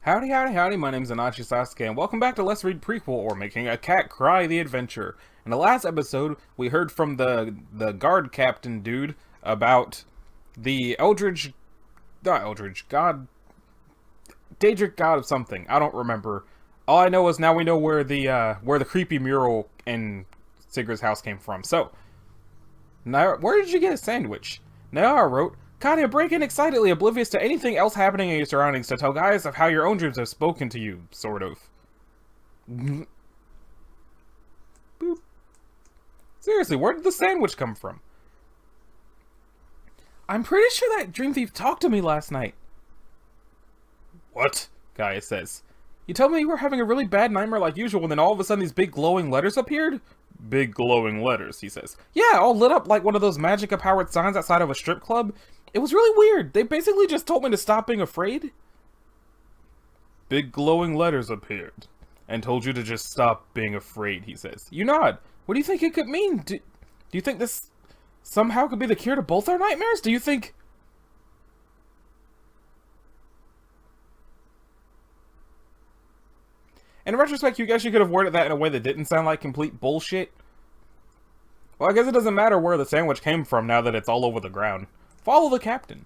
Howdy, howdy, howdy, my name's Anachi Sasuke, and welcome back to Let's Read Prequel, or Making a Cat Cry the Adventure. In the last episode, we heard from the guard captain dude about the Daedric god of something. I don't remember. All I know is now we know where the creepy mural in Sigrid's house came from. So, now, where did you get a sandwich? Nayara wrote, Katia, break in excitedly, oblivious to anything else happening in your surroundings, to tell guys of how your own dreams have spoken to you, sort of. Boop. Seriously, where did the sandwich come from? I'm pretty sure that dream thief talked to me last night. What? Gaia says. You told me you were having a really bad nightmare like usual, and then all of a sudden these big glowing letters appeared? Big glowing letters, he says. Yeah, all lit up like one of those magic-powered signs outside of a strip club. It was really weird. They basically just told me to stop being afraid. Big glowing letters appeared and told you to just stop being afraid, he says. You nod. What do you think it could mean? Do you think this somehow could be the cure to both our nightmares? Do you think... In retrospect, you guess you could have worded that in a way that didn't sound like complete bullshit. Well, I guess it doesn't matter where the sandwich came from now that it's all over the ground. Follow the captain.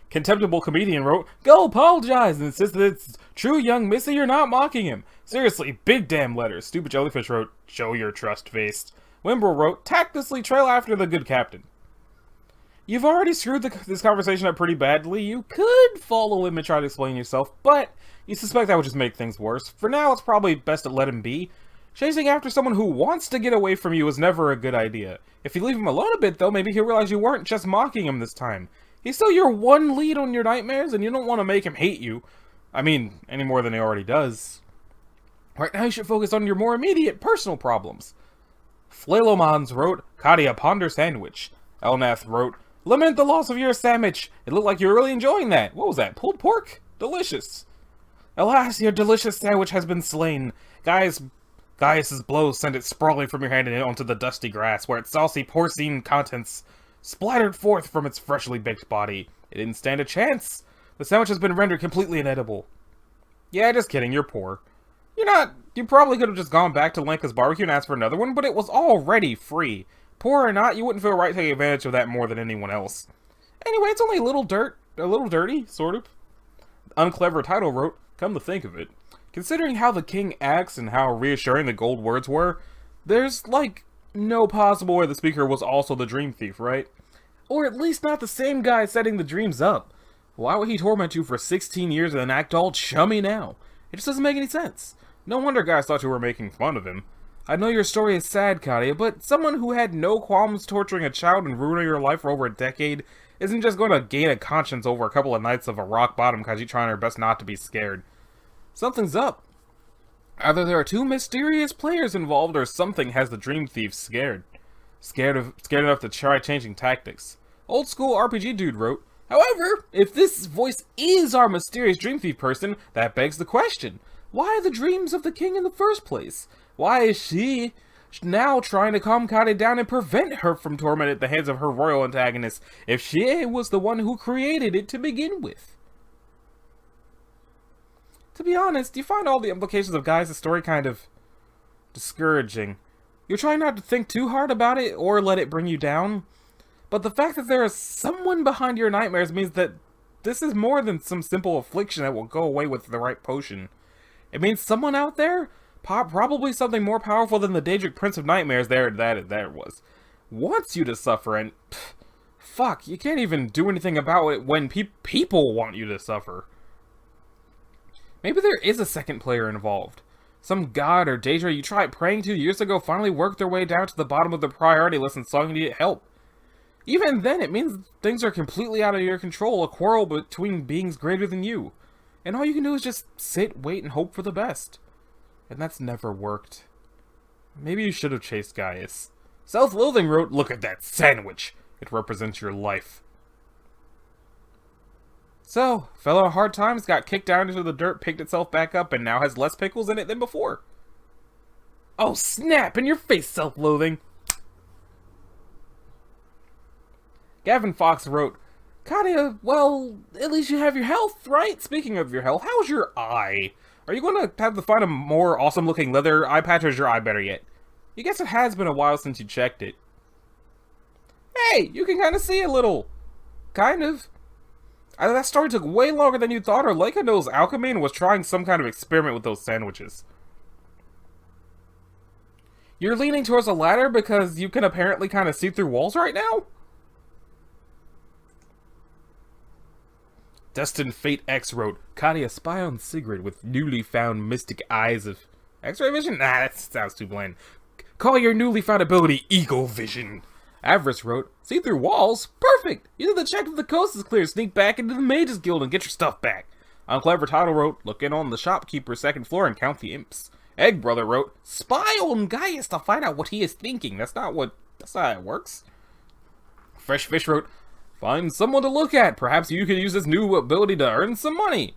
Contemptible comedian wrote, Go apologize and insist that it's true, young missy, you're not mocking him. Seriously, big damn letters. Stupid jellyfish wrote, Show your trust face. Wimbrel wrote, Tactlessly trail after the good captain. You've already screwed this conversation up pretty badly. You could follow him and try to explain yourself, but you suspect that would just make things worse. For now, it's probably best to let him be. Chasing after someone who wants to get away from you is never a good idea. If you leave him alone a bit, though, maybe he'll realize you weren't just mocking him this time. He's still your one lead on your nightmares, and you don't want to make him hate you. I mean, any more than he already does. Right now, you should focus on your more immediate personal problems. Flalomans wrote, Katia, ponder sandwich. Elnath wrote, Lament the loss of your sandwich. It looked like you were really enjoying that. What was that, pulled pork? Delicious. Alas, your delicious sandwich has been slain. Gaius's blows sent it sprawling from your hand and onto the dusty grass, where its saucy porcine contents splattered forth from its freshly baked body. It didn't stand a chance. The sandwich has been rendered completely inedible. Yeah, just kidding, you're poor. You probably could have just gone back to Lenka's barbecue and asked for another one, but it was already free. Poor or not, you wouldn't feel right taking advantage of that more than anyone else. Anyway, it's only a little dirty, sort of. Unclever title wrote, Come to think of it, considering how the king acts and how reassuring the gold words were, there's, like, no possible way the speaker was also the dream thief, right? Or at least not the same guy setting the dreams up. Why would he torment you for 16 years and then act all chummy now? It just doesn't make any sense. No wonder guys thought you were making fun of him. I know your story is sad, Katia, but someone who had no qualms torturing a child and ruining your life for over a decade isn't just going to gain a conscience over a couple of nights of a rock bottom because you're trying her best not to be scared. Something's up. Either there are two mysterious players involved or something has the dream thief scared. Scared enough to try changing tactics. Old school RPG dude wrote, However, if this voice is our mysterious dream thief person, that begs the question. Why the dreams of the king in the first place? Why is she now trying to calm Katia down and prevent her from torment at the hands of her royal antagonist if she was the one who created it to begin with? To be honest, you find all the implications of Gaius' story kind of discouraging. You're trying not to think too hard about it or let it bring you down, but the fact that there is someone behind your nightmares means that this is more than some simple affliction that will go away with the right potion. It means someone out there, probably something more powerful than the Daedric Prince of Nightmares there was, wants you to suffer, and fuck, you can't even do anything about it when people want you to suffer. Maybe there is a second player involved. Some god or Daedra you tried praying to years ago finally worked their way down to the bottom of the priority list and saw you needed help. Even then, it means things are completely out of your control, a quarrel between beings greater than you. And all you can do is just sit, wait, and hope for the best. And that's never worked. Maybe you should have chased Gaius. Self-Loathing wrote, Look at that sandwich. It represents your life. So, fellow Hard Times got kicked down into the dirt, picked itself back up, and now has less pickles in it than before. Oh snap! In your face, Self-Loathing! Gavin Fox wrote, Katia, well, at least you have your health, right? Speaking of your health, how's your eye? Are you going to have to find a more awesome-looking leather eye patch, or is your eye better yet? You guess it has been a while since you checked it. Hey, you can kind of see a little. Kind of. That story took way longer than you thought, or Leica knows alchemy and was trying some kind of experiment with those sandwiches. You're leaning towards a ladder because you can apparently kind of see through walls right now? Destined Fate X wrote, Katia, spy on Sigrid with newly found mystic eyes of X-ray vision? Nah, that sounds too bland. Call your newly found ability Eagle Vision. Avarice wrote, see through walls? Perfect! You did the check if the coast is clear, sneak back into the Mages Guild and get your stuff back. Unclever Title wrote, look in on the shopkeeper's second floor and count the imps. Egg Brother wrote, spy on Gaius to find out what he is thinking. That's not how it works. Fresh Fish wrote, find someone to look at. Perhaps you could use this new ability to earn some money.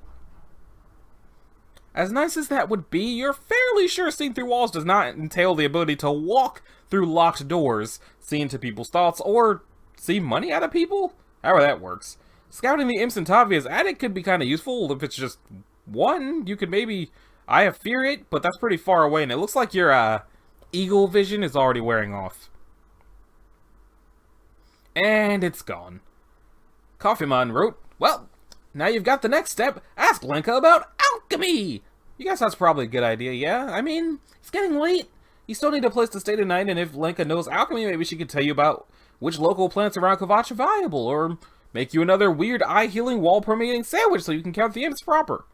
As nice as that would be, you're fairly sure seeing through walls does not entail the ability to walk through locked doors, see into people's thoughts, or see money out of people? However that works. Scouting the imps in Tavia's attic could be kind of useful. If it's just one, you could maybe I fear it, but that's pretty far away, and it looks like your eagle vision is already wearing off. And it's gone. Coffeeman wrote, well, now you've got the next step. Ask Lenka about alchemy! You guess that's probably a good idea, yeah? I mean, it's getting late. You still need a place to stay tonight, and if Lenka knows alchemy, maybe she could tell you about which local plants around Kvatch are valuable, or make you another weird eye-healing, wall-permeating sandwich so you can count the imps proper.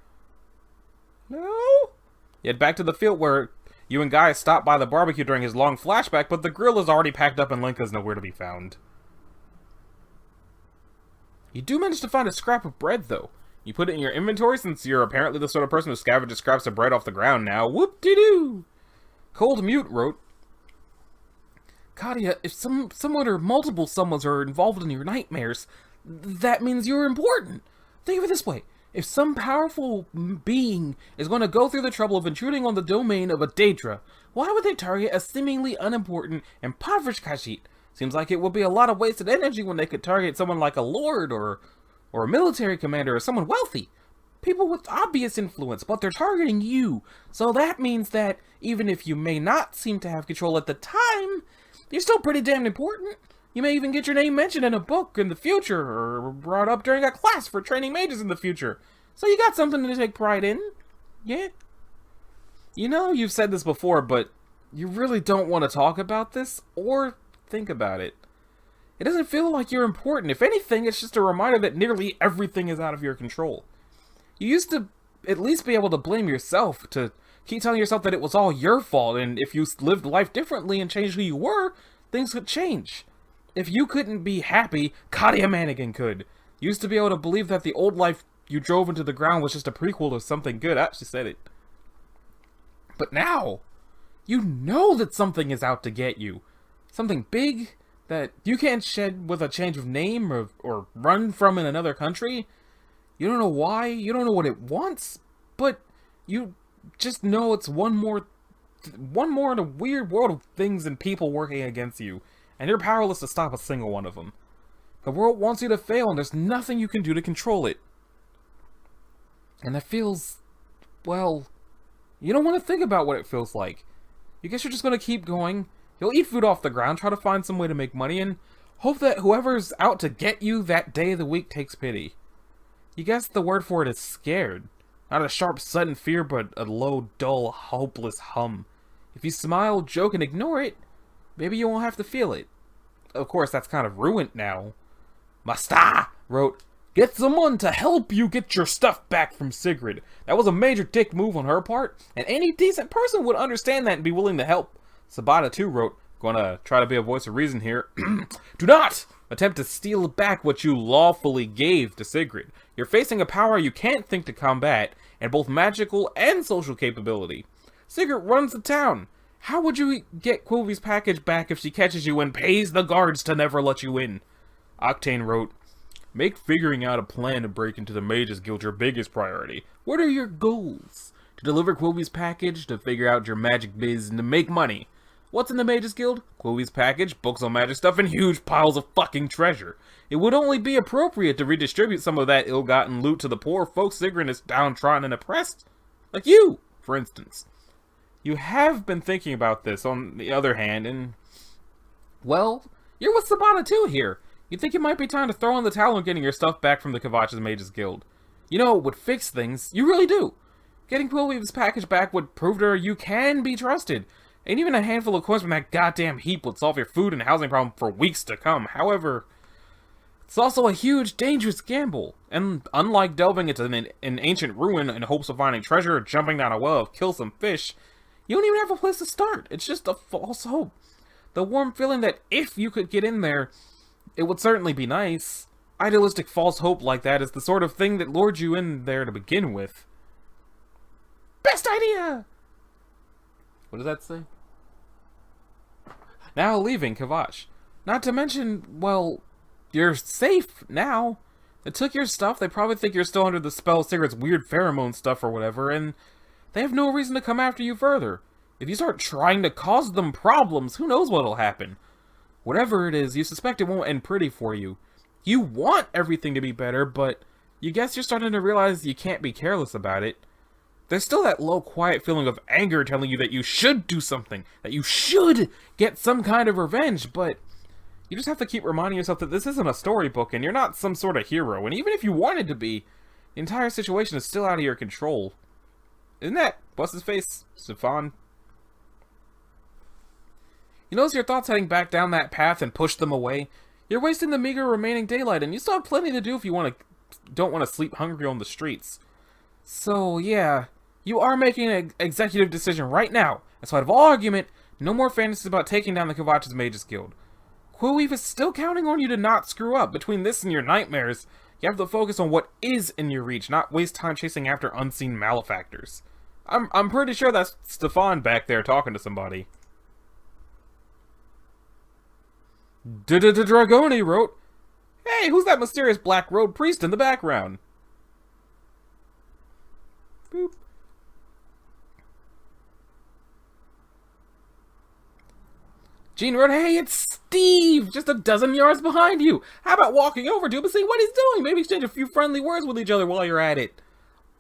No? You head back to the field where you and Guy stopped by the barbecue during his long flashback, but the grill is already packed up and Lenka's nowhere to be found. You do manage to find a scrap of bread, though. You put it in your inventory since you're apparently the sort of person who scavenges scraps of bread off the ground now. Whoop-de-doo! Cold Mute wrote, Katia, if someone or multiple someones are involved in your nightmares, that means you're important. Think of it this way. If some powerful being is going to go through the trouble of intruding on the domain of a Daedra, why would they target a seemingly unimportant and impoverished Khajiit? Seems like it would be a lot of wasted energy when they could target someone like a lord or a military commander or someone wealthy. People with obvious influence, but they're targeting you. So that means that even if you may not seem to have control at the time, you're still pretty damn important. You may even get your name mentioned in a book in the future, or brought up during a class for training mages in the future. So you got something to take pride in. Yeah? You know, you've said this before, but you really don't want to talk about this, or think about it. It doesn't feel like you're important. If anything, it's just a reminder that nearly everything is out of your control. You used to at least be able to blame yourself, to keep telling yourself that it was all your fault, and if you lived life differently and changed who you were, things could change. If you couldn't be happy, Katia Mannigan could. You used to be able to believe that the old life you drove into the ground was just a prequel to something good. I actually said it. But now, you know that something is out to get you. Something big that you can't shed with a change of name or run from in another country. You don't know why, you don't know what it wants, but you just know it's one more in a weird world of things and people working against you, and you're powerless to stop a single one of them. The world wants you to fail, and there's nothing you can do to control it. And that feels, well, you don't want to think about what it feels like. You guess you're just going to keep going. You'll eat food off the ground, try to find some way to make money, and hope that whoever's out to get you that day of the week takes pity. You guess the word for it is scared. Not a sharp, sudden fear, but a low, dull, hopeless hum. If you smile, joke, and ignore it, maybe you won't have to feel it. Of course, that's kind of ruined now. Masta wrote, get someone to help you get your stuff back from Sigrid. That was a major dick move on her part, and any decent person would understand that and be willing to help. Sabata too wrote, gonna try to be a voice of reason here. Do not attempt to steal back what you lawfully gave to Sigrid. You're facing a power you can't think to combat, and both magical and social capability. Sigrid runs the town. How would you get Quilvy's package back if she catches you and pays the guards to never let you in? Octane wrote, make figuring out a plan to break into the Mages Guild your biggest priority. What are your goals? To deliver Quilvy's package, to figure out your magic biz, and to make money. What's in the Mages Guild? Chloe's package, books on magic stuff, and huge piles of fucking treasure. It would only be appropriate to redistribute some of that ill-gotten loot to the poor folks Sigrid is downtrodden and oppressed. Like you, for instance. You have been thinking about this, on the other hand, and... well, you're with Sabana too here. You think it might be time to throw in the towel on getting your stuff back from the Kvatch's Mages Guild. You know, it would fix things. You really do. Getting Quillweave's package back would prove to her you can be trusted. And even a handful of coins from that goddamn heap would solve your food and housing problem for weeks to come. However, it's also a huge, dangerous gamble. And unlike delving into an ancient ruin in hopes of finding treasure or jumping down a well of kill some fish, you don't even have a place to start. It's just a false hope. The warm feeling that if you could get in there, it would certainly be nice. Idealistic false hope like that is the sort of thing that lured you in there to begin with. Best idea! What does that say? Now leaving Kvatch. Not to mention, well, you're safe now. They took your stuff, they probably think you're still under the spell of Sigrid's weird pheromone stuff or whatever, and they have no reason to come after you further. If you start trying to cause them problems, who knows what'll happen. Whatever it is, you suspect it won't end pretty for you. You want everything to be better, but you guess you're starting to realize you can't be careless about it. There's still that low, quiet feeling of anger telling you that you should do something, that you should get some kind of revenge, but you just have to keep reminding yourself that this isn't a storybook and you're not some sort of hero, and even if you wanted to be, the entire situation is still out of your control. Isn't that, what's his face, Stefan? You notice your thoughts heading back down that path and push them away? You're wasting the meager remaining daylight, and you still have plenty to do if you don't want to sleep hungry on the streets. So, yeah, you are making an executive decision right now. In spite of all argument, no more fantasies about taking down the Kvatch's Mages Guild. Quillweave is still counting on you to not screw up. Between this and your nightmares, you have to focus on what is in your reach, not waste time chasing after unseen malefactors. I'm pretty sure that's Stefan back there talking to somebody. Dragoni wrote, "Hey, who's that mysterious black robed priest in the background?" Boop. Jean wrote, "Hey, it's Steve! Just a dozen yards behind you! How about walking over to him and see what he's doing? Maybe exchange a few friendly words with each other while you're at it."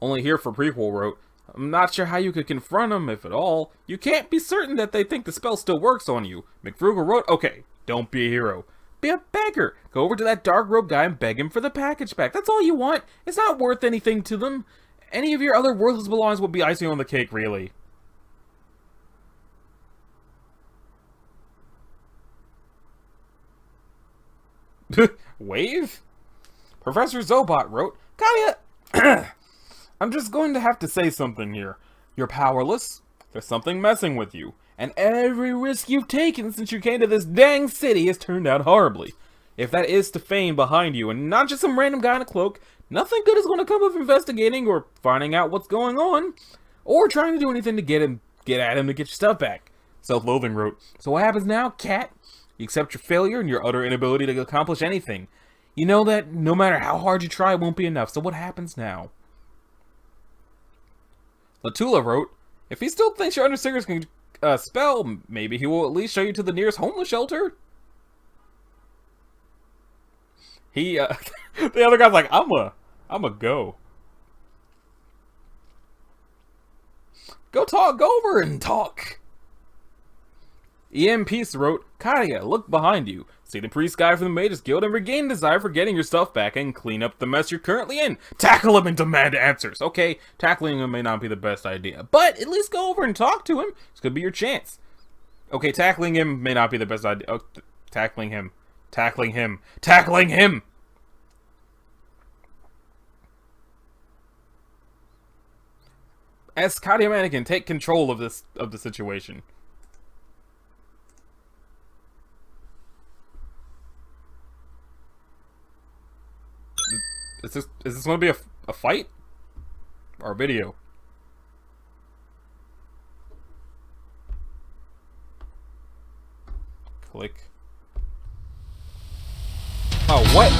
Only here for Prequel wrote, "I'm not sure how you could confront him, if at all. You can't be certain that they think the spell still works on you." McFrugal wrote, "Okay, don't be a hero. Be a beggar. Go over to that dark-robed guy and beg him for the package back. That's all you want. It's not worth anything to them. Any of your other worthless belongings will be icing on the cake, really." Wave? Professor Zobot wrote, "Kaya, I'm just going to have to say something here. You're powerless. There's something messing with you. And every risk you've taken since you came to this dang city has turned out horribly. If that is Stefan behind you, and not just some random guy in a cloak, nothing good is going to come of investigating or finding out what's going on, or trying to do anything to get at him to get your stuff back." Self-Loathing wrote, "So what happens now, cat? You accept your failure and your utter inability to accomplish anything. You know that no matter how hard you try, it won't be enough. So what happens now?" Latula wrote, "If he still thinks you're under Sigrid's spell, maybe he will at least show you to the nearest homeless shelter." He, the other guy's like, I'm a go. Go over and talk. EM Peace wrote, "Kaya, look behind you. See the priest guy from the Mages Guild and regain desire for getting your stuff back and clean up the mess you're currently in. Tackle him and demand answers." Okay, tackling him may not be the best idea, but at least go over and talk to him. This could be your chance. Okay, tackling him may not be the best idea. Oh, tackling him. As Katia Mannequin, take control of the situation. Is this going to be a fight? Or a video? Click. Oh, what?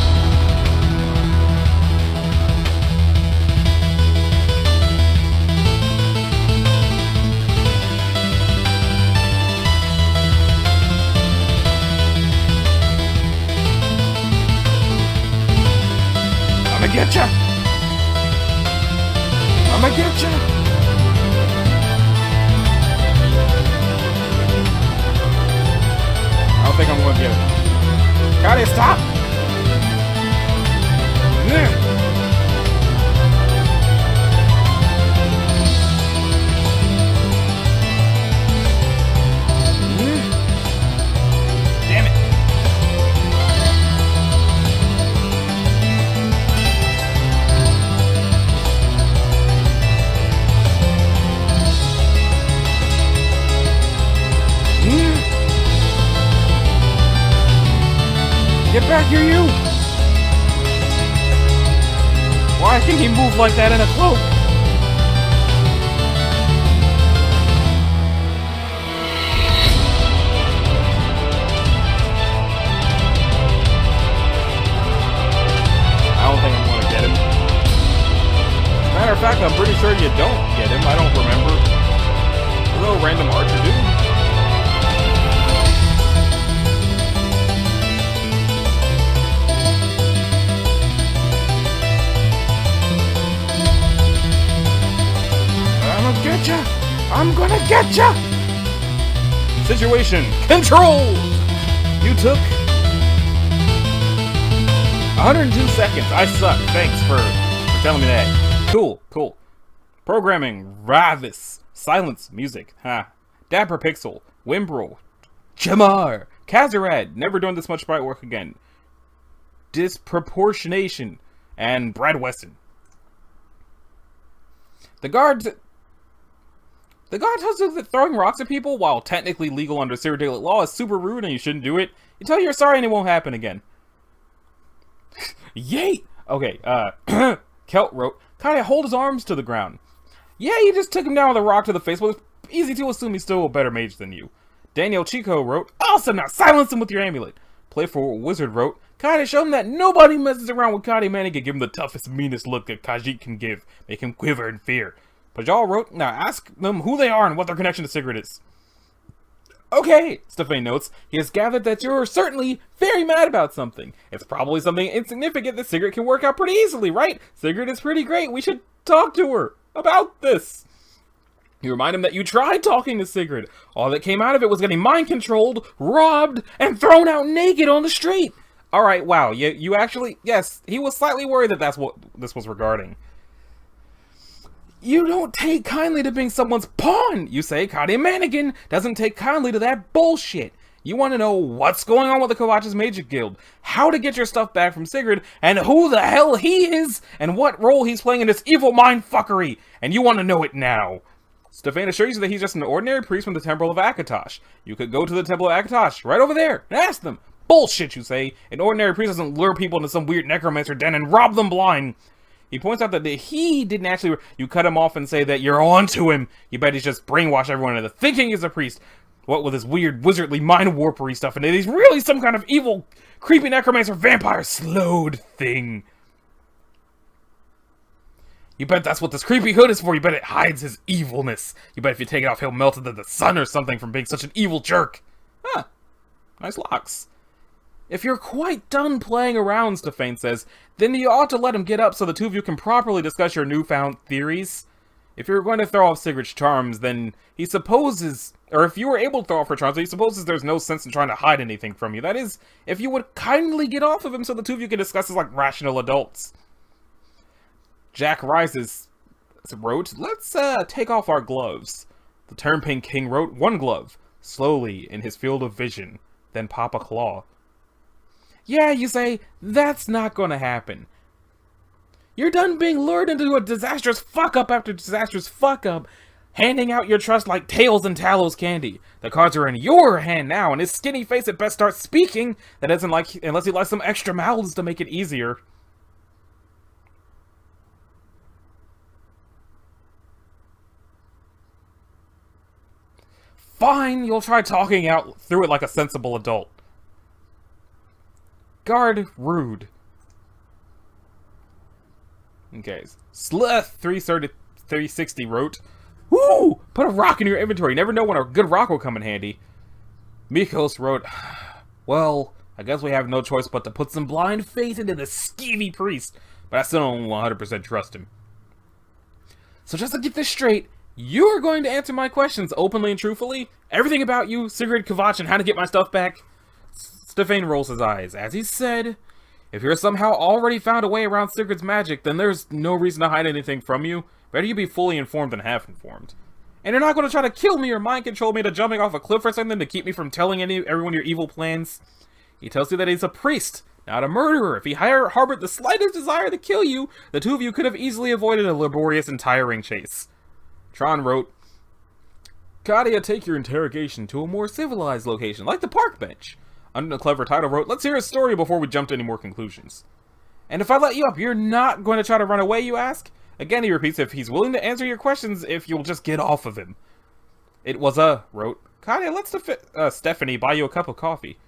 I'ma get you! I don't think I'm gonna get it. Got it, stop! Damn it! Get back here, you! Why can he move like that in a cloak? I don't think I'm gonna get him. Matter of fact, I'm pretty sure you don't get him. I don't remember. A little random archer dude. Getcha! I'm gonna getcha! Situation control! You took 102 seconds. I suck. Thanks for telling me that. Cool, cool. Programming, Ravis, silence, music, Dapper Pixel, Wimbrel, Jamar, Kazarad, never doing this much sprite work again. Disproportionation, and Brad Weston. The guard tells you that throwing rocks at people, while technically legal under Sigrid law, is super rude and you shouldn't do it. You tell you you're sorry and it won't happen again. Yay! Okay, Kelt wrote, Kaya, hold his arms to the ground. Yeah, you just took him down with a rock to the face, but it's easy to assume he's still a better mage than you. Daniel Chico wrote, awesome, now silence him with your amulet. Playful Wizard wrote, Kaya, show him that nobody messes around with Kaya Manic and give him the toughest, meanest look that Khajiit can give. Make him quiver in fear. Pajal wrote, now ask them who they are and what their connection to Sigrid is. Okay, Stefan notes, he has gathered that you're certainly very mad about something. It's probably something insignificant that Sigrid can work out pretty easily, right? Sigrid is pretty great, we should talk to her about this. You remind him that you tried talking to Sigrid. All that came out of it was getting mind-controlled, robbed, and thrown out naked on the street. Alright, wow, you actually, yes, he was slightly worried that that's what this was regarding. You don't take kindly to being someone's pawn, you say. Kadia Mannequin doesn't take kindly to that bullshit. You want to know what's going on with the Kavaches Magic Guild, how to get your stuff back from Sigrid, and who the hell he is, and what role he's playing in this evil mindfuckery, and you want to know it now. Stefan assures you that he's just an ordinary priest from the Temple of Akatosh. You could go to the Temple of Akatosh, right over there, and ask them. Bullshit, you say. An ordinary priest doesn't lure people into some weird necromancer den and rob them blind. He points out that he didn't actually... You cut him off and say that you're on to him. You bet he's just brainwashed everyone into thinking he's a priest. What with his weird wizardly mind warpery stuff, and he's really some kind of evil, creepy necromancer vampire slowed thing. You bet that's what this creepy hood is for. You bet it hides his evilness. You bet if you take it off, he'll melt into the sun or something from being such an evil jerk. Huh. Nice locks. If you're quite done playing around, Stefan says, then you ought to let him get up so the two of you can properly discuss your newfound theories. If you're going to throw off Sigrid's charms, then he supposes... Or if you were able to throw off her charms, he supposes there's no sense in trying to hide anything from you. That is, if you would kindly get off of him so the two of you can discuss as like rational adults. Jack Rises wrote, let's take off our gloves. The Turnpin King wrote, one glove, slowly in his field of vision, then pop a claw. Yeah, you say, that's not gonna happen. You're done being lured into a disastrous fuck-up after disastrous fuck-up, handing out your trust like Tails and Talos candy. The cards are in your hand now, and his skinny face had best start speaking. That isn't like, unless he likes some extra mouths to make it easier. Fine, you'll try talking out through it like a sensible adult. Guard rude. Okay, Sleth 360 wrote, woo! Put a rock in your inventory. You never know when a good rock will come in handy. Mikos wrote, well, I guess we have no choice but to put some blind faith into the skeevy priest, but I still don't 100% trust him. So just to get this straight, you are going to answer my questions openly and truthfully? Everything about you, Sigrid, Kvatch, and how to get my stuff back? Stefan rolls his eyes. As he said, if you're somehow already found a way around Sigrid's magic, then there's no reason to hide anything from you. Better you be fully informed than half informed. And you're not going to try to kill me or mind control me to jumping off a cliff or something to keep me from telling everyone your evil plans. He tells you that he's a priest, not a murderer. If he harbored the slightest desire to kill you, the two of you could have easily avoided a laborious and tiring chase. Tron wrote, Katia, take your interrogation to a more civilized location, like the park bench. Under the clever title wrote, let's hear his story before we jump to any more conclusions. And if I let you up, you're not going to try to run away, you ask? Again, he repeats if he's willing to answer your questions if you'll just get off of him. It was wrote, Katia, let's Stephanie buy you a cup of coffee.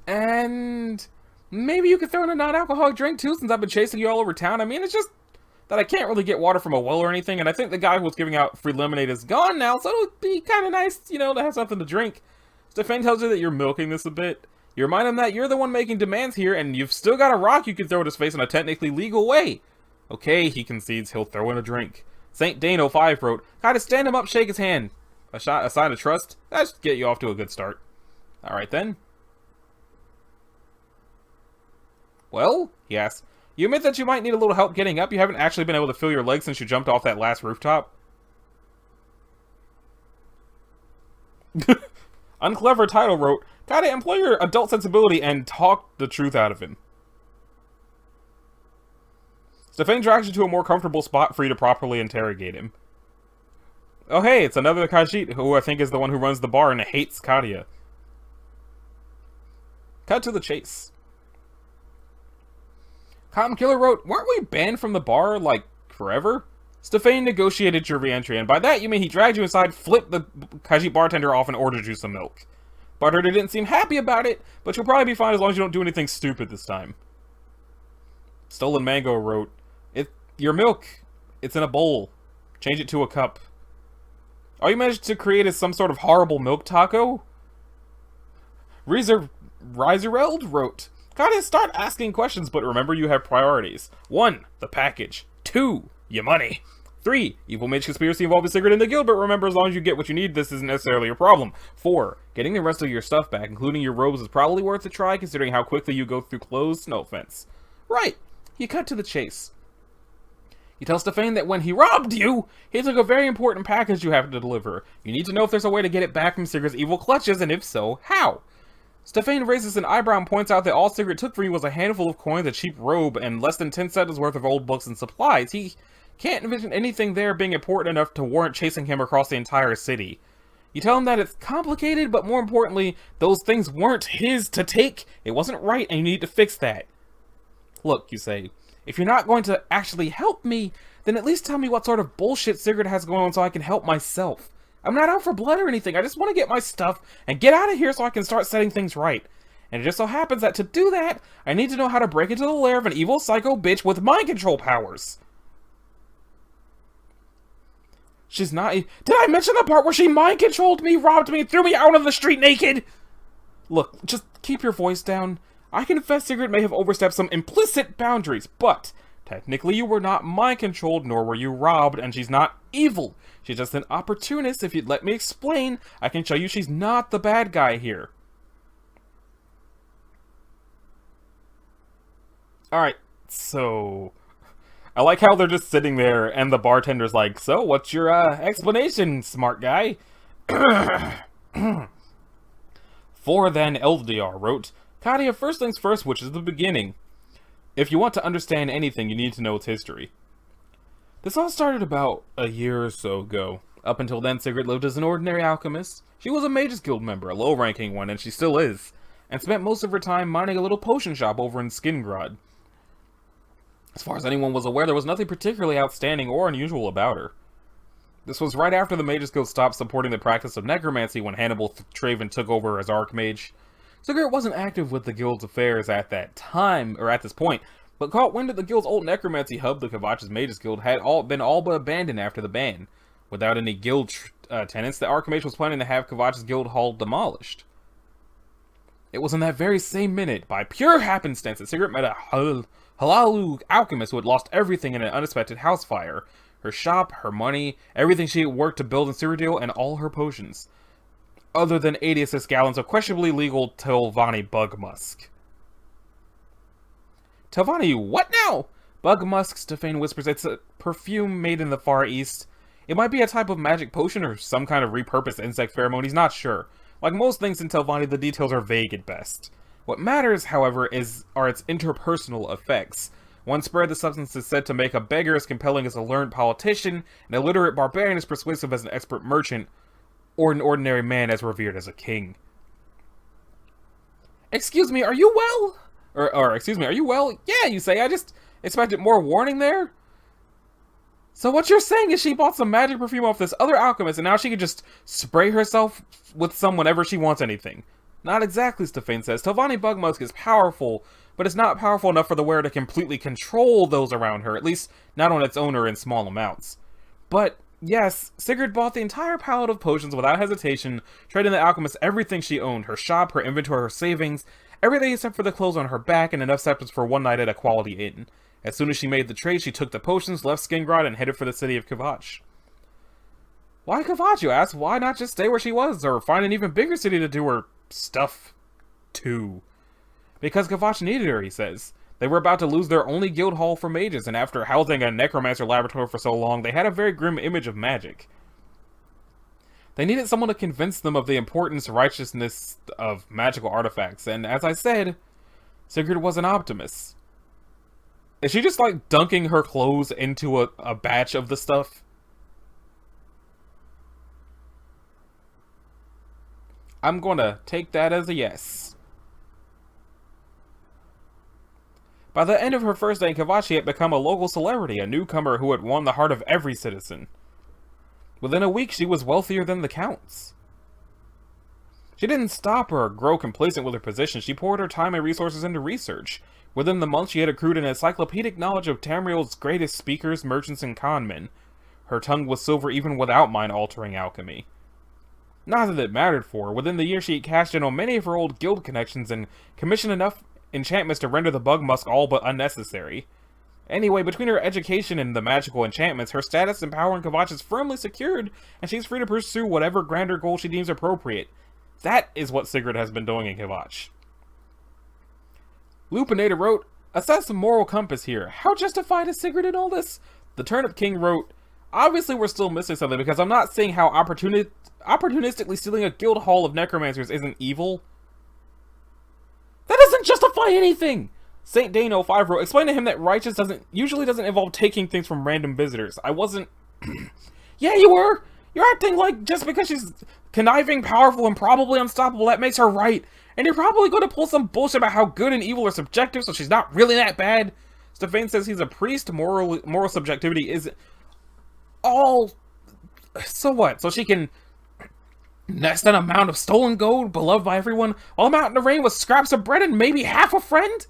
And maybe you could throw in a non-alcoholic drink too, since I've been chasing you all over town. I mean, it's just that I can't really get water from a well or anything, and I think the guy who was giving out free lemonade is gone now, so it would be kind of nice, to have something to drink. Stefan tells you that you're milking this a bit. You remind him that you're the one making demands here, and you've still got a rock you can throw at his face in a technically legal way. Okay, he concedes he'll throw in a drink. St. Dane 05 wrote, gotta stand him up, shake his hand. A sign of trust? That should get you off to a good start. Alright then. Well, he asks, you admit that you might need a little help getting up? You haven't actually been able to feel your legs since you jumped off that last rooftop? Unclever title wrote, gotta employ your adult sensibility and talk the truth out of him. Stefan drags you to a more comfortable spot for you to properly interrogate him. Oh hey, it's another Khajiit, who I think is the one who runs the bar and hates Katia. Cut to the chase. Cotton Killer wrote, weren't we banned from the bar, like, forever? Stefan negotiated your re-entry, and by that you mean he dragged you inside, flipped the Khajiit bartender off, and ordered you some milk. Bartender didn't seem happy about it, but you'll probably be fine as long as you don't do anything stupid this time. Stolen Mango wrote, your milk, it's in a bowl. Change it to a cup. All you managed to create is some sort of horrible milk taco? Risereld wrote, gotta start asking questions, but remember you have priorities. 1, the package. 2, your money. 3, evil mage conspiracy involving Sigrid in the guild, but remember as long as you get what you need, this isn't necessarily a problem. 4, getting the rest of your stuff back, including your robes, is probably worth a try considering how quickly you go through clothes, no offense. Right, you cut to the chase. You tell Stefan that when he robbed you, he took a very important package you have to deliver. You need to know if there's a way to get it back from Sigrid's evil clutches, and if so, how? Stefan raises an eyebrow and points out that all Sigrid took for you was a handful of coins, a cheap robe, and less than 10 seconds worth of old books and supplies. He can't envision anything there being important enough to warrant chasing him across the entire city. You tell him that it's complicated, but more importantly, those things weren't his to take. It wasn't right, and you need to fix that. Look, you say, if you're not going to actually help me, then at least tell me what sort of bullshit Sigrid has going on so I can help myself. I'm not out for blood or anything, I just want to get my stuff and get out of here so I can start setting things right. And it just so happens that to do that, I need to know how to break into the lair of an evil psycho bitch with mind control powers. She's not... Did I mention the part where she mind controlled me, robbed me, and threw me out on the street naked? Look, just keep your voice down. I confess Sigrid may have overstepped some implicit boundaries, but technically you were not mind-controlled, nor were you robbed, and she's not evil. She's just an opportunist. If you'd let me explain, I can show you she's not the bad guy here. Alright, so... I like how they're just sitting there, and the bartender's like, so, what's your, explanation, smart guy? For then LDR wrote, Katia, first things first, which is the beginning. If you want to understand anything, you need to know its history. This all started about a year or so ago. Up until then, Sigrid lived as an ordinary alchemist. She was a Mages Guild member, a low-ranking one, and she still is, and spent most of her time minding a little potion shop over in Skingrad. As far as anyone was aware, there was nothing particularly outstanding or unusual about her. This was right after the Mages Guild stopped supporting the practice of necromancy when Hannibal Traven took over as Archmage. Sigrid wasn't active with the guild's affairs at that time, or at this point, but caught wind that the guild's old necromancy hub, the Kvatch's Mages Guild, had been all but abandoned after the ban. Without any guild tenants, the Archmage was planning to have Kvatch's guild hall demolished. It was in that very same minute, by pure happenstance, that Sigrid met a Halalu alchemist who had lost everything in an unexpected house fire. Her shop, her money, everything she had worked to build in Cyrodiil, and all her potions. Other than 86 gallons of questionably legal Telvanni bug musk. Telvanni, what now? Bug musk, Stefan whispers. It's a perfume made in the Far East. It might be a type of magic potion or some kind of repurposed insect pheromone, he's not sure. Like most things in Telvanni, the details are vague at best. What matters, however, are its interpersonal effects. One spread, the substance is said to make a beggar as compelling as a learned politician, an illiterate barbarian as persuasive as an expert merchant, or an ordinary man as revered as a king. Excuse me, are you well? Excuse me, are you well? Yeah, you say, I just expected more warning there? So what you're saying is she bought some magic perfume off this other alchemist, and now she can just spray herself with some whenever she wants anything. Not exactly, Stefan says. Telvanni bug musk is powerful, but it's not powerful enough for the wearer to completely control those around her, at least not on its own or in small amounts. But, yes, Sigrid bought the entire palette of potions without hesitation, trading the alchemist everything she owned, her shop, her inventory, her savings, everything except for the clothes on her back and enough septums for one night at a quality inn. As soon as she made the trade, she took the potions, left Skingrad, and headed for the city of Kvatch. Why Kvatch, you ask? Why not just stay where she was, or find an even bigger city to do her stuff to? Because Kvatch needed her, he says. They were about to lose their only guild hall for mages, and after housing a necromancer laboratory for so long, they had a very grim image of magic. They needed someone to convince them of the importance and righteousness of magical artifacts, and as I said, Sigrid was an optimist. Is she just like dunking her clothes into a batch of the stuff? I'm gonna take that as a yes. By the end of her first day in Kvatch, she had become a local celebrity, a newcomer who had won the heart of every citizen. Within a week, she was wealthier than the counts. She didn't stop or grow complacent with her position. She poured her time and resources into research. Within the month, she had accrued an encyclopedic knowledge of Tamriel's greatest speakers, merchants, and conmen. Her tongue was silver even without mind-altering alchemy. Not that it mattered for her. Within the year, she had cashed in on many of her old guild connections and commissioned enough enchantments to render the bug musk all but unnecessary. Anyway, between her education and the magical enchantments, her status and power in Kvatch is firmly secured, and she's free to pursue whatever grander goal she deems appropriate. That is what Sigrid has been doing in Kvatch. Lupinator wrote, assess the moral compass here. How justified is Sigrid in all this? The Turnip King wrote, obviously we're still missing something because I'm not seeing how opportunistically stealing a guild hall of necromancers isn't evil. That doesn't justify anything! St. Dane 05 wrote, explain to him that righteous usually doesn't involve taking things from random visitors. I wasn't... Yeah, you were! You're acting like just because she's conniving, powerful, and probably unstoppable, that makes her right. And you're probably going to pull some bullshit about how good and evil are subjective, so she's not really that bad. Stefan says he's a priest. Moral subjectivity is all... So what? So she can nest an amount of stolen gold, beloved by everyone, while I'm out in the rain with scraps of bread and maybe half a friend?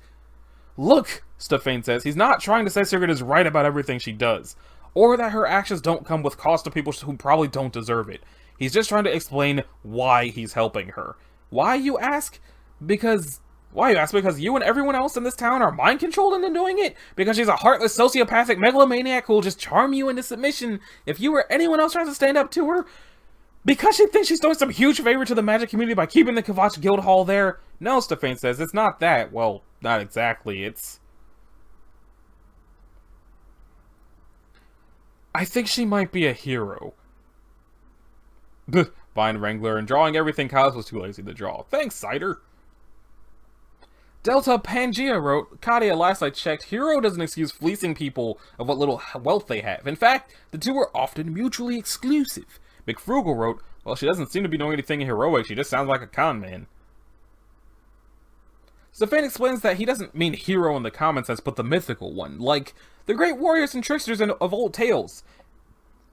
Look, Stefan says, he's not trying to say Sigrid is right about everything she does, or that her actions don't come with cost to people who probably don't deserve it. He's just trying to explain why he's helping her. Why, you ask? Because you and everyone else in this town are mind-controlled into doing it? Because she's a heartless, sociopathic megalomaniac who will just charm you into submission if you or anyone else tries to stand up to her? Because she thinks she's doing some huge favor to the magic community by keeping the Kvatch Guild Hall there? No, Stefan says, it's not that. Well, not exactly. It's... I think she might be a hero. Vine Wrangler, and drawing everything Kaz was too lazy to draw. Thanks, Cider. Delta Pangea wrote, Kadia, last I checked, hero doesn't excuse fleecing people of what little wealth they have. In fact, the two are often mutually exclusive. McFrugal wrote, well, she doesn't seem to be doing anything heroic, she just sounds like a con man. Stefan explains that he doesn't mean hero in the common sense, but the mythical one, like the great warriors and tricksters of old tales.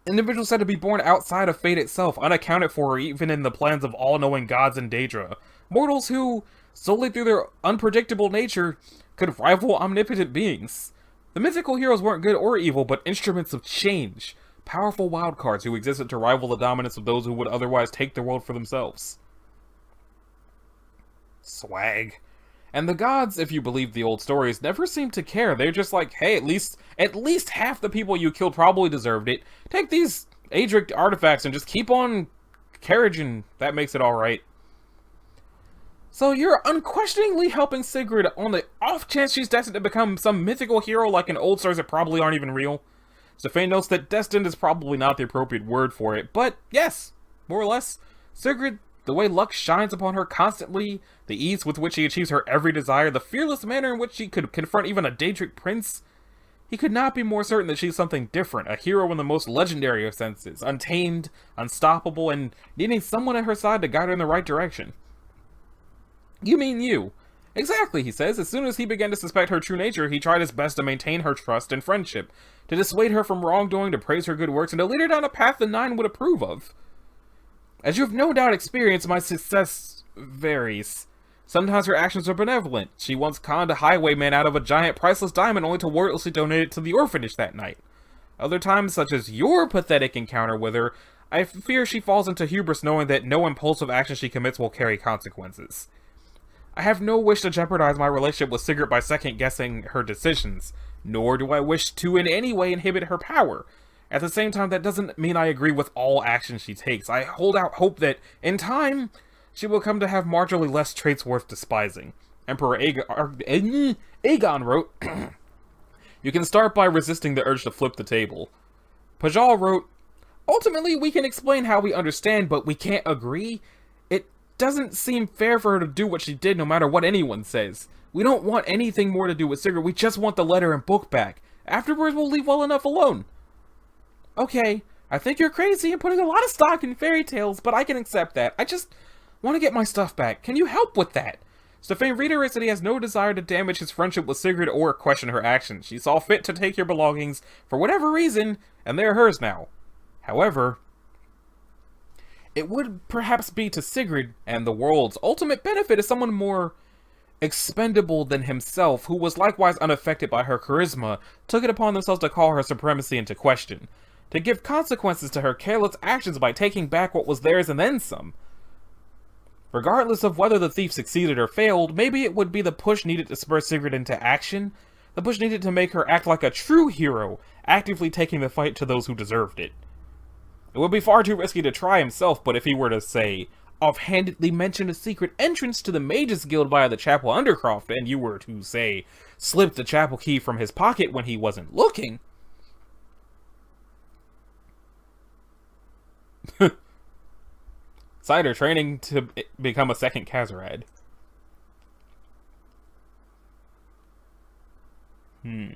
Individuals said to be born outside of fate itself, unaccounted for even in the plans of all-knowing gods in Daedra. Mortals who, solely through their unpredictable nature, could rival omnipotent beings. The mythical heroes weren't good or evil, but instruments of change. Powerful wildcards who existed to rival the dominance of those who would otherwise take the world for themselves. Swag. And the gods, if you believe the old stories, never seem to care. They're just like, hey, at least half the people you killed probably deserved it. Take these Adric artifacts and just keep on carriaging. That makes it alright. So you're unquestioningly helping Sigrid on the off chance she's destined to become some mythical hero like in old stories that probably aren't even real. Stephane notes that destined is probably not the appropriate word for it, but yes, more or less, Sigrid, the way luck shines upon her constantly, the ease with which she achieves her every desire, the fearless manner in which she could confront even a Daedric prince, he could not be more certain that she's something different, a hero in the most legendary of senses, untamed, unstoppable, and needing someone at her side to guide her in the right direction. You mean you. Exactly, he says. As soon as he began to suspect her true nature, he tried his best to maintain her trust and friendship, to dissuade her from wrongdoing, to praise her good works, and to lead her down a path the Nine would approve of. As you have no doubt experienced, my success varies. Sometimes her actions are benevolent. She once conned a highwayman out of a giant priceless diamond only to wordlessly donate it to the orphanage that night. Other times, such as your pathetic encounter with her, I fear she falls into hubris knowing that no impulsive action she commits will carry consequences. I have no wish to jeopardize my relationship with Sigrid by second-guessing her decisions, nor do I wish to in any way inhibit her power. At the same time, that doesn't mean I agree with all actions she takes. I hold out hope that, in time, she will come to have marginally less traits worth despising. Emperor Aegon wrote, you can start by resisting the urge to flip the table. Pajal wrote, ultimately we can explain how we understand, but we can't agree. It doesn't seem fair for her to do what she did no matter what anyone says. We don't want anything more to do with Sigrid, we just want the letter and book back. Afterwards we'll leave well enough alone. Okay, I think you're crazy and putting a lot of stock in fairy tales, but I can accept that. I just want to get my stuff back. Can you help with that? Stephane reiterates that he has no desire to damage his friendship with Sigrid or question her actions. She saw fit to take your belongings for whatever reason, and they're hers now. However, it would perhaps be to Sigrid and the world's ultimate benefit as someone more expendable than himself, who was likewise unaffected by her charisma, took it upon themselves to call her supremacy into question, to give consequences to her careless actions by taking back what was theirs and then some. Regardless of whether the thief succeeded or failed, maybe it would be the push needed to spur Sigrid into action, the push needed to make her act like a true hero, actively taking the fight to those who deserved it. It would be far too risky to try himself, but if he were to, say, offhandedly mention a secret entrance to the Mages Guild via the Chapel Undercroft, and you were to, say, slip the chapel key from his pocket when he wasn't looking... Cider training to become a second Khazarad. You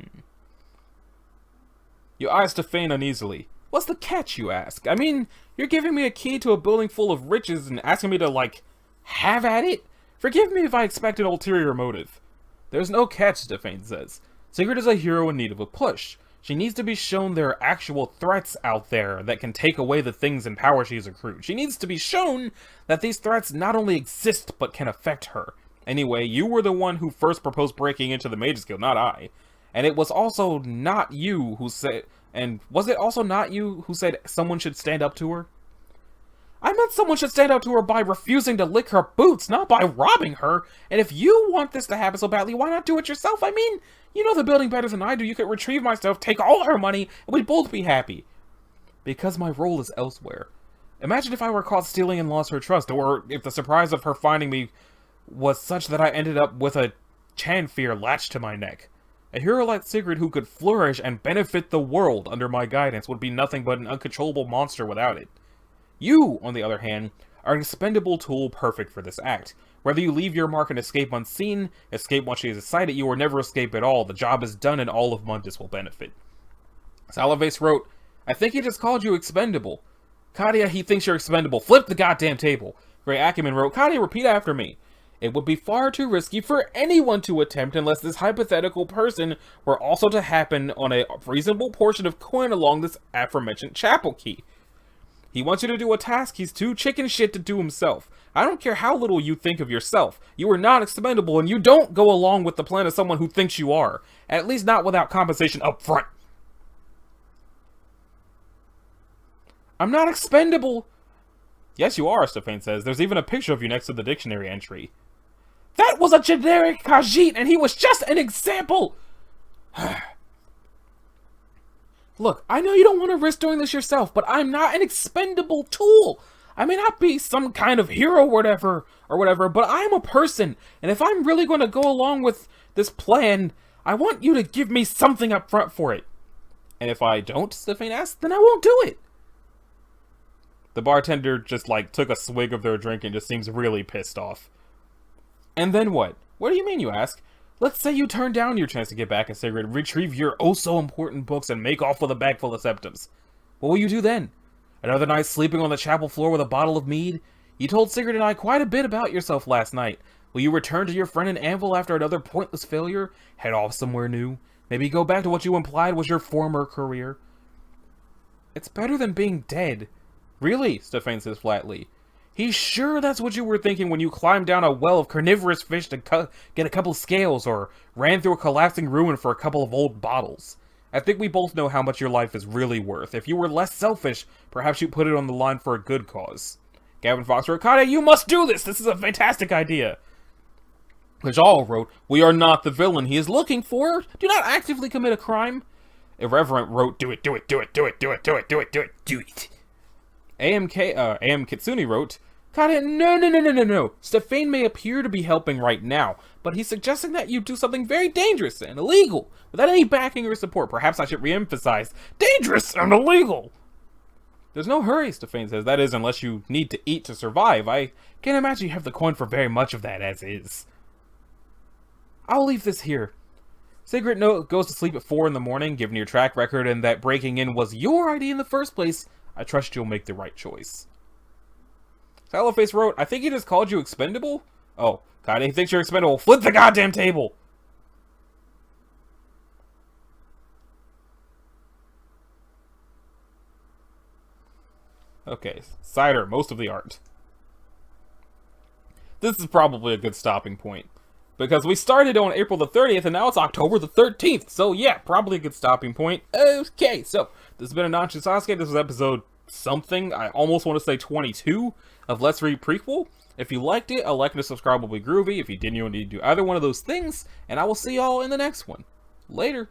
eyes Stephane uneasily. What's the catch, you ask? I mean, you're giving me a key to a building full of riches and asking me to, like, have at it? Forgive me if I expect an ulterior motive. There's no catch, Stephane says. Sigrid is a hero in need of a push. She needs to be shown there are actual threats out there that can take away the things and power she's accrued. She needs to be shown that these threats not only exist, but can affect her. Anyway, you were the one who first proposed breaking into the Mages Guild, not I. And it was also not you who said... And was it also not you who said someone should stand up to her? I meant someone should stand up to her by refusing to lick her boots, not by robbing her. And if you want this to happen so badly, why not do it yourself? I mean, you know the building better than I do. You could retrieve my stuff, take all her money, and we'd both be happy. Because my role is elsewhere. Imagine if I were caught stealing and lost her trust, or if the surprise of her finding me was such that I ended up with a Chanfear latched to my neck. A hero like Sigrid who could flourish and benefit the world under my guidance would be nothing but an uncontrollable monster without it. You, on the other hand, are an expendable tool perfect for this act. Whether you leave your mark and escape unseen, escape once she is sighted you, or never escape at all, the job is done and all of Mundus will benefit. Salaves wrote, I think he just called you expendable. Kadia, he thinks you're expendable. Flip the goddamn table. Grey Acumen wrote, Kadia, repeat after me. It would be far too risky for anyone to attempt unless this hypothetical person were also to happen on a reasonable portion of coin along this aforementioned chapel key. He wants you to do a task he's too chicken shit to do himself. I don't care how little you think of yourself. You are not expendable, and you don't go along with the plan of someone who thinks you are. At least not without compensation up front. I'm not expendable. Yes, you are, Stephane says. There's even a picture of you next to the dictionary entry. That was a generic Khajiit, and he was just an example! Look, I know you don't want to risk doing this yourself, but I'm not an expendable tool! I may not be some kind of hero or whatever, but I'm a person, and if I'm really going to go along with this plan, I want you to give me something up front for it. And if I don't, Stephane asked, then I won't do it. The bartender just, took a swig of their drink and just seems really pissed off. And then what? What do you mean, you ask? Let's say you turn down your chance to get back at Sigrid, retrieve your oh-so-important books, and make off with a bag full of septums. What will you do then? Another night sleeping on the chapel floor with a bottle of mead? You told Sigrid and I quite a bit about yourself last night. Will you return to your friend in Anvil after another pointless failure? Head off somewhere new? Maybe go back to what you implied was your former career? It's better than being dead. Really, Stephane says flatly. He's sure that's what you were thinking when you climbed down a well of carnivorous fish to get a couple scales, or ran through a collapsing ruin for a couple of old bottles. I think we both know how much your life is really worth. If you were less selfish, perhaps you'd put it on the line for a good cause. Gavin Fox wrote, Kade, you must do this! This is a fantastic idea! Kajal wrote, we are not the villain he is looking for. Do not actively commit a crime. Irreverent wrote, do it, do it, do it, do it, do it, do it, do it, do it, do it. AM Kitsune wrote, Kade, no. Stephane may appear to be helping right now, but he's suggesting that you do something very dangerous and illegal, without any backing or support. Perhaps I should re-emphasize, dangerous and illegal! There's no hurry, Stephane says. That is, unless you need to eat to survive. I can't imagine you have the coin for very much of that as is. I'll leave this here. Sigrid goes to sleep at 4 in the morning, given your track record and that breaking in was your idea in the first place. I trust you'll make the right choice. Sallowface wrote, I think he just called you expendable? Oh, God, he thinks you're expendable. Flip the goddamn table! Okay, cider, most of the art. This is probably a good stopping point. Because we started on April the 30th, and now it's October the 13th. So yeah, probably a good stopping point. Okay, so this has been a Nonchalant Sasuke. This was episode something. I almost want to say 22 of Let's Read Prequel. If you liked it, a like and a subscribe will be groovy. If you didn't, you need to do either one of those things. And I will see y'all in the next one. Later.